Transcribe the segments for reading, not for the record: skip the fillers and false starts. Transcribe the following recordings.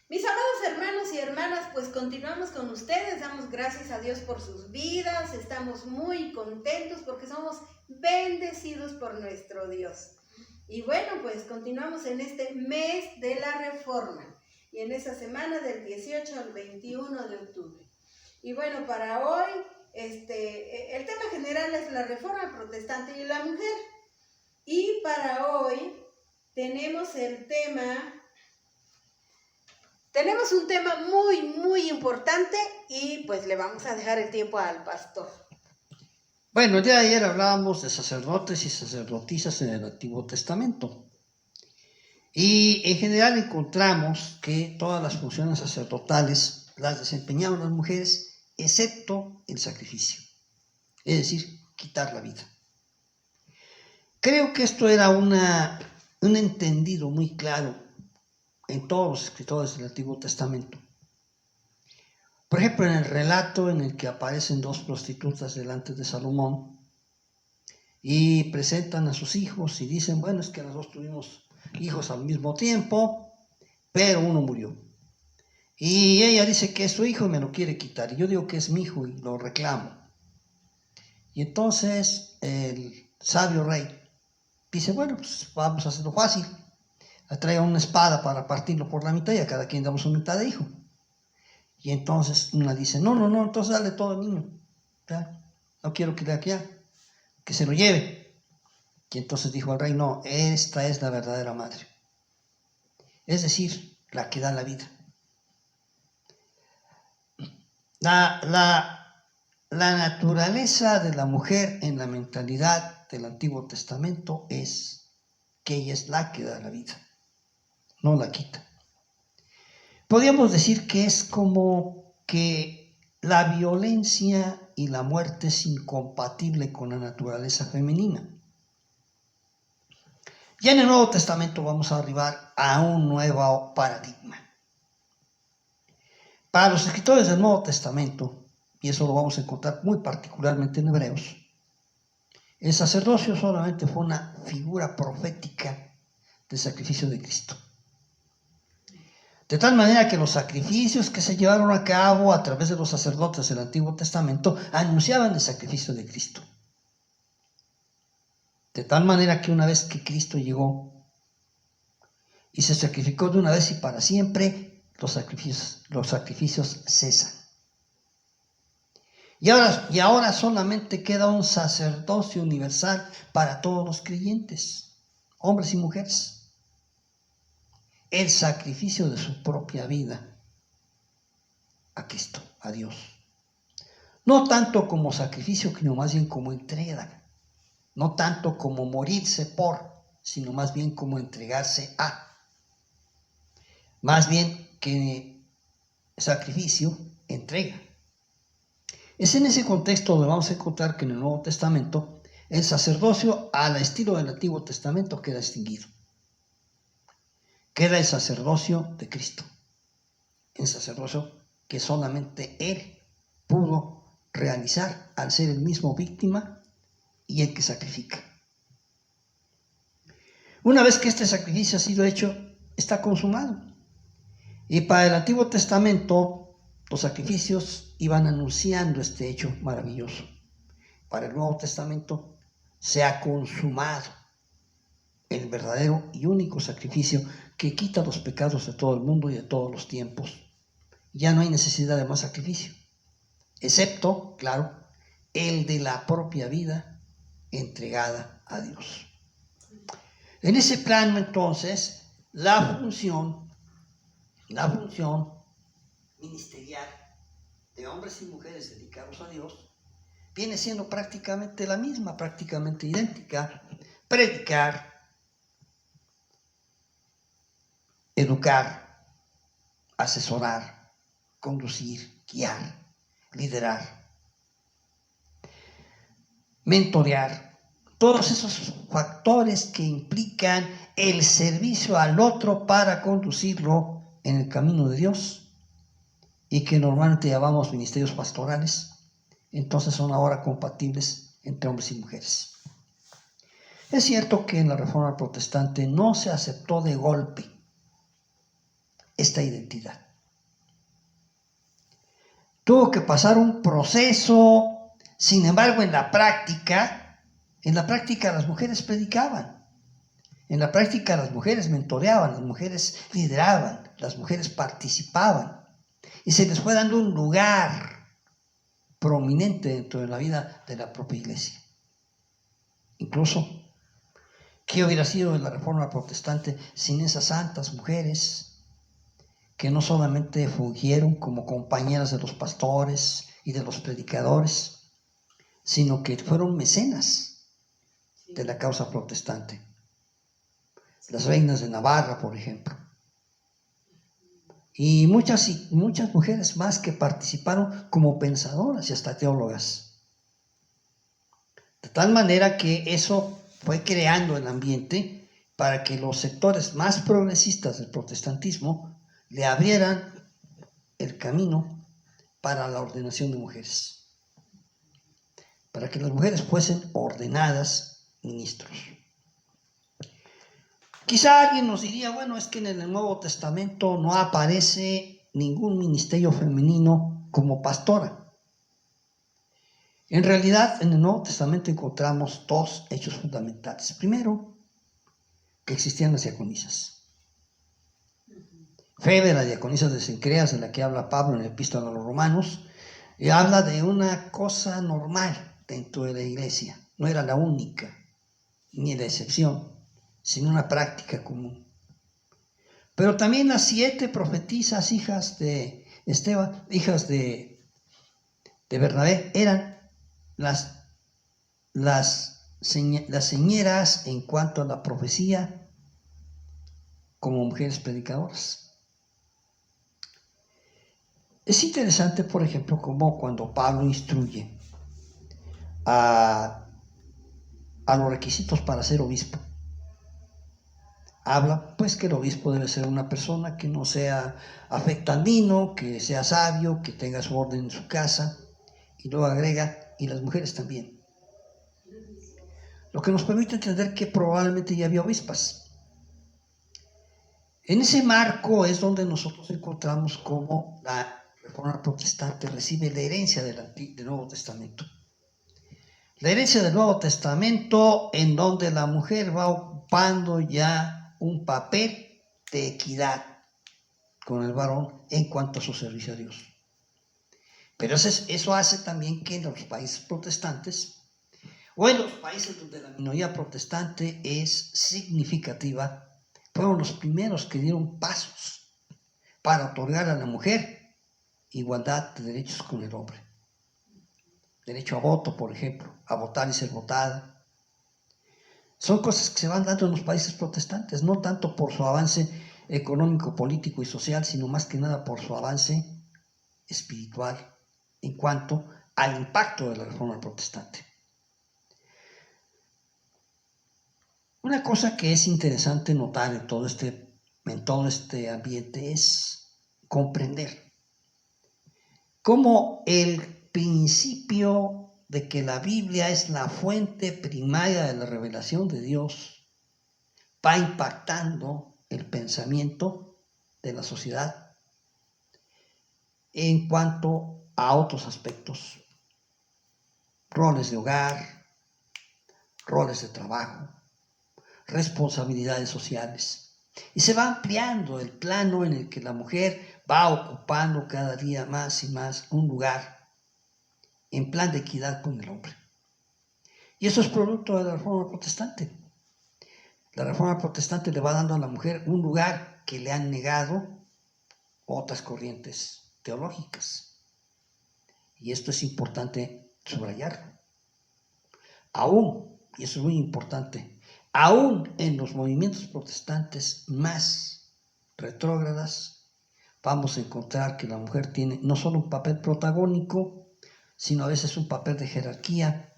Mis amados hermanos y hermanas, pues continuamos con ustedes, damos gracias a Dios por sus vidas, estamos muy contentos porque somos bendecidos por nuestro Dios. Y bueno, pues continuamos en este mes de la Reforma y en esa semana del 18 al 21 de octubre. Y bueno, para hoy, el tema general es la Reforma Protestante y la mujer. Y para hoy tenemos un tema muy importante y pues le vamos a dejar el tiempo al pastor. Bueno, el día de ayer hablábamos de sacerdotes y sacerdotisas en el Antiguo Testamento. Y en general encontramos que todas las funciones sacerdotales las desempeñaban las mujeres, excepto el sacrificio, es decir, quitar la vida. Creo que esto era un entendido muy claro en todos los escritores del Antiguo Testamento. Por ejemplo, en el relato en el que aparecen dos prostitutas delante de Salomón y presentan a sus hijos y dicen, bueno, es que las dos tuvimos hijos al mismo tiempo, pero uno murió. Y ella dice que es su hijo y me lo quiere quitar. Y yo digo que es mi hijo y lo reclamo. Y entonces el sabio rey dice, bueno, pues vamos a hacerlo fácil. Trae una espada para partirlo por la mitad y a cada quien damos una mitad de hijo. Y entonces una dice, no, entonces dale todo al niño. ¿Ya? No quiero que le aquí, que se lo lleve. Y entonces dijo el rey, no, esta es la verdadera madre. Es decir, la que da la vida. La naturaleza de la mujer en la mentalidad del Antiguo Testamento es que ella es la que da la vida, no la quita. Podríamos decir que es como que la violencia y la muerte es incompatible con la naturaleza femenina. Ya en el Nuevo Testamento vamos a arribar a un nuevo paradigma. Para los escritores del Nuevo Testamento, y eso lo vamos a encontrar muy particularmente en Hebreos, el sacerdocio solamente fue una figura profética del sacrificio de Cristo. De tal manera que los sacrificios que se llevaron a cabo a través de los sacerdotes del Antiguo Testamento anunciaban el sacrificio de Cristo. De tal manera que una vez que Cristo llegó y se sacrificó de una vez y para siempre, los sacrificios cesan. Y ahora solamente queda un sacerdocio universal para todos los creyentes, hombres y mujeres. El sacrificio de su propia vida a Cristo, a Dios. No tanto como sacrificio, sino más bien como entrega. No tanto como morirse por, sino más bien como entregarse a. Más bien que sacrificio, entrega. Es en ese contexto donde vamos a encontrar que en el Nuevo Testamento el sacerdocio al estilo del Antiguo Testamento queda extinguido. Queda el sacerdocio de Cristo, el sacerdocio que solamente Él pudo realizar al ser el mismo víctima y el que sacrifica. Una vez que este sacrificio ha sido hecho, está consumado. Y para el Antiguo Testamento, los sacrificios iban anunciando este hecho maravilloso. Para el Nuevo Testamento, se ha consumado el verdadero y único sacrificio que quita los pecados de todo el mundo y de todos los tiempos. Ya no hay necesidad de más sacrificio, excepto, claro, el de la propia vida entregada a Dios. En ese plano, entonces, la función ministerial de hombres y mujeres dedicados a Dios viene siendo prácticamente la misma, prácticamente idéntica: predicar, educar, asesorar, conducir, guiar, liderar, mentorear. Todos esos factores que implican el servicio al otro para conducirlo en el camino de Dios y que normalmente llamamos ministerios pastorales, entonces son ahora compatibles entre hombres y mujeres. Es cierto que en la Reforma Protestante no se aceptó de golpe esta identidad. Tuvo que pasar un proceso, sin embargo, en la práctica las mujeres predicaban. En la práctica las mujeres mentoreaban, las mujeres lideraban, las mujeres participaban. Y se les fue dando un lugar prominente dentro de la vida de la propia iglesia. Incluso, ¿qué hubiera sido de la Reforma Protestante sin esas santas mujeres que no solamente fungieron como compañeras de los pastores y de los predicadores, sino que fueron mecenas de la causa protestante? Las reinas de Navarra, por ejemplo. Y muchas mujeres más que participaron como pensadoras y hasta teólogas. De tal manera que eso fue creando el ambiente para que los sectores más progresistas del protestantismo le abrieran el camino para la ordenación de mujeres, para que las mujeres fuesen ordenadas ministros. Quizá alguien nos diría, bueno, es que en el Nuevo Testamento no aparece ningún ministerio femenino como pastora. En realidad, en el Nuevo Testamento encontramos dos hechos fundamentales. Primero, que existían las diaconisas. Febe, la diaconisa de Cencreas, de la que habla Pablo en la Epístola a los Romanos, habla de una cosa normal dentro de la iglesia. No era la única, ni la excepción, sino una práctica común. Pero también las 7 profetisas, hijas de Esteban, hijas de Bernabé, eran las señeras en cuanto a la profecía como mujeres predicadoras. Es interesante, por ejemplo, como cuando Pablo instruye a los requisitos para ser obispo, habla pues que el obispo debe ser una persona que no sea afecta al vino, que sea sabio, que tenga su orden en su casa, y luego agrega, y las mujeres también. Lo que nos permite entender que probablemente ya había obispas. En ese marco es donde nosotros encontramos cómo la Reforma Protestante recibe la herencia del Nuevo Testamento. La herencia del Nuevo Testamento en donde la mujer va ocupando ya un papel de equidad con el varón en cuanto a su servicio a Dios. Pero eso hace también que en los países protestantes, o en los países donde la minoría protestante es significativa, fueron los primeros que dieron pasos para otorgar a la mujer igualdad de derechos con el hombre. Derecho a voto, por ejemplo, a votar y ser votada. Son cosas que se van dando en los países protestantes, no tanto por su avance económico, político y social, sino más que nada por su avance espiritual en cuanto al impacto de la Reforma Protestante. Una cosa que es interesante notar en todo este ambiente es comprender cómo el principio de que la Biblia es la fuente primaria de la revelación de Dios va impactando el pensamiento de la sociedad en cuanto a otros aspectos, roles de hogar, roles de trabajo, responsabilidades sociales. Y se va ampliando el plano en el que la mujer va ocupando cada día más y más un lugar en plan de equidad con el hombre. Y eso es producto de la Reforma Protestante. La Reforma Protestante le va dando a la mujer un lugar que le han negado otras corrientes teológicas. Y esto es importante subrayarlo. Aún, y eso es muy importante, aún en los movimientos protestantes más retrógradas, vamos a encontrar que la mujer tiene no solo un papel protagónico, sino a veces un papel de jerarquía,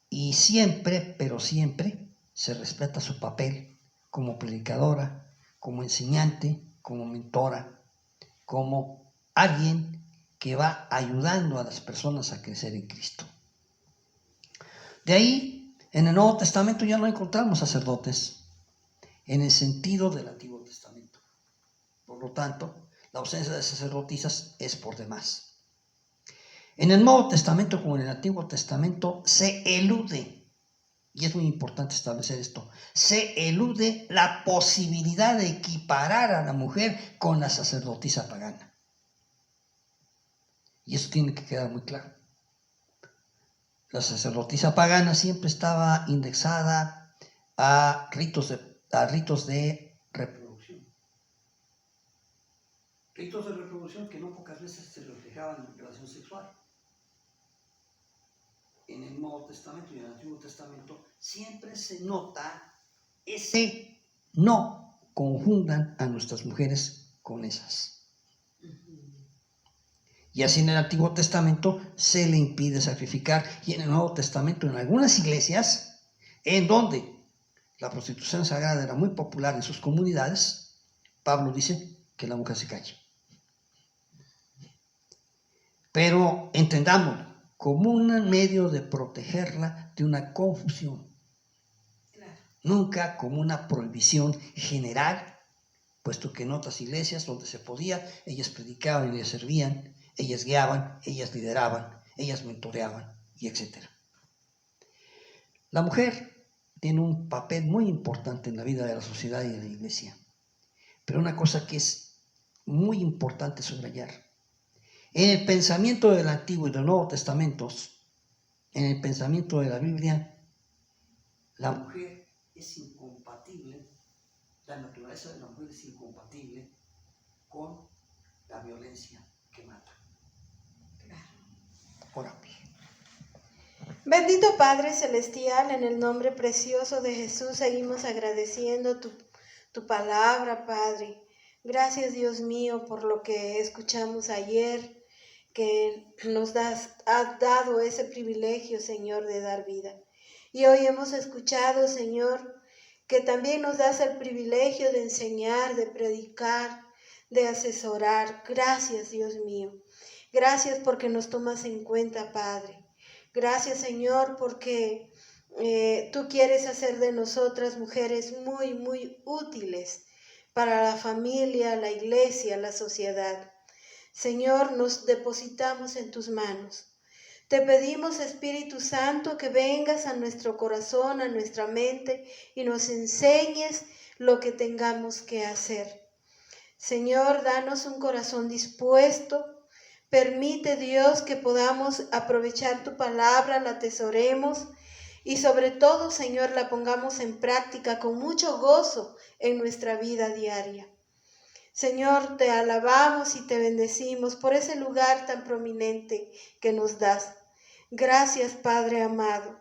y siempre, pero siempre, se respeta su papel como predicadora, como enseñante, como mentora, como alguien que va ayudando a las personas a crecer en Cristo. De ahí, en el Nuevo Testamento ya no encontramos sacerdotes en el sentido del Antiguo Testamento. Por lo tanto, la ausencia de sacerdotisas es por demás. En el Nuevo Testamento como en el Antiguo Testamento se elude, y es muy importante establecer esto, se elude la posibilidad de equiparar a la mujer con la sacerdotisa pagana. Y eso tiene que quedar muy claro. La sacerdotisa pagana siempre estaba indexada a ritos de reproducción. Ritos de reproducción que no pocas veces se reflejaban en relación sexual. En el Nuevo Testamento y en el Antiguo Testamento siempre se nota ese no confundan a nuestras mujeres con esas. Y así en el Antiguo Testamento se le impide sacrificar, y en el Nuevo Testamento en algunas iglesias en donde la prostitución sagrada era muy popular en sus comunidades, Pablo dice que la mujer se calle. Pero entendámoslo como un medio de protegerla de una confusión, nunca como una prohibición general, puesto que en otras iglesias donde se podía, ellas predicaban, ellas servían, ellas guiaban, ellas lideraban, ellas mentoreaban, y etc. La mujer tiene un papel muy importante en la vida de la sociedad y de la iglesia, pero una cosa que es muy importante subrayar: en el pensamiento del Antiguo y del Nuevo Testamentos, en el pensamiento de la Biblia, la mujer es incompatible, la naturaleza de la mujer es incompatible con la violencia que mata. Oramos. Bendito Padre Celestial, en el nombre precioso de Jesús seguimos agradeciendo tu palabra, Padre. Gracias, Dios mío, por lo que escuchamos ayer, que has dado ese privilegio, Señor, de dar vida. Y hoy hemos escuchado, Señor, que también nos das el privilegio de enseñar, de predicar, de asesorar. Gracias, Dios mío. Gracias porque nos tomas en cuenta, Padre. Gracias, Señor, porque tú quieres hacer de nosotras mujeres muy, muy útiles para la familia, la iglesia, la sociedad. Señor, nos depositamos en tus manos. Te pedimos, Espíritu Santo, que vengas a nuestro corazón, a nuestra mente y nos enseñes lo que tengamos que hacer. Señor, danos un corazón dispuesto. Permite, Dios, que podamos aprovechar tu palabra, la atesoremos y sobre todo, Señor, la pongamos en práctica con mucho gozo en nuestra vida diaria. Señor, te alabamos y te bendecimos por ese lugar tan prominente que nos das. Gracias, Padre amado.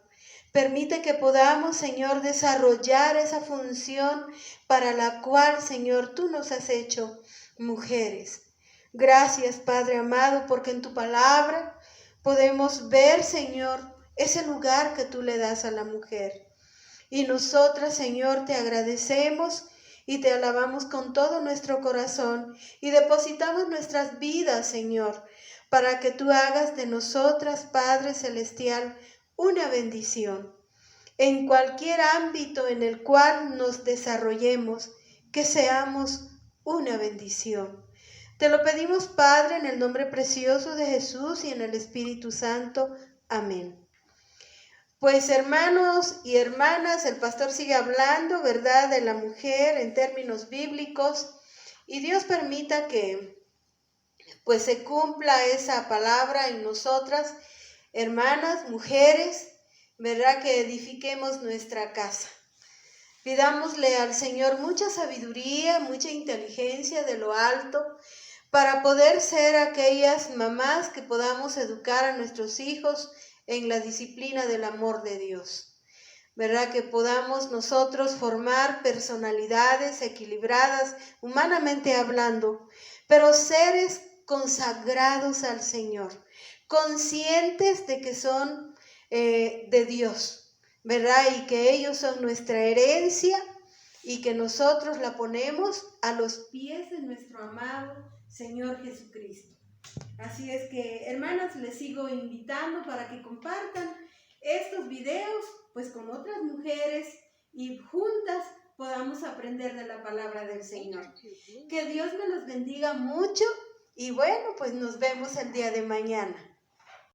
Permite que podamos, Señor, desarrollar esa función para la cual, Señor, tú nos has hecho mujeres. Gracias, Padre amado, porque en tu palabra podemos ver, Señor, ese lugar que tú le das a la mujer. Y nosotras, Señor, te agradecemos y te alabamos con todo nuestro corazón y depositamos nuestras vidas, Señor, para que tú hagas de nosotras, Padre Celestial, una bendición. En cualquier ámbito en el cual nos desarrollemos, que seamos una bendición. Te lo pedimos, Padre, en el nombre precioso de Jesús y en el Espíritu Santo. Amén. Pues hermanos y hermanas, el pastor sigue hablando, ¿verdad?, de la mujer en términos bíblicos, y Dios permita que pues se cumpla esa palabra en nosotras, hermanas, mujeres, ¿verdad?, que edifiquemos nuestra casa. Pidámosle al Señor mucha sabiduría, mucha inteligencia de lo alto, para poder ser aquellas mamás que podamos educar a nuestros hijos en la disciplina del amor de Dios. ¿Verdad? Que podamos nosotros formar personalidades equilibradas, humanamente hablando, pero seres consagrados al Señor, conscientes de que son de Dios, ¿verdad? Y que ellos son nuestra herencia y que nosotros la ponemos a los pies de nuestro amado Señor Jesucristo. Así es que, hermanas, les sigo invitando para que compartan estos videos pues con otras mujeres y juntas podamos aprender de la palabra del Señor. Que Dios me los bendiga mucho y bueno, pues nos vemos el día de mañana.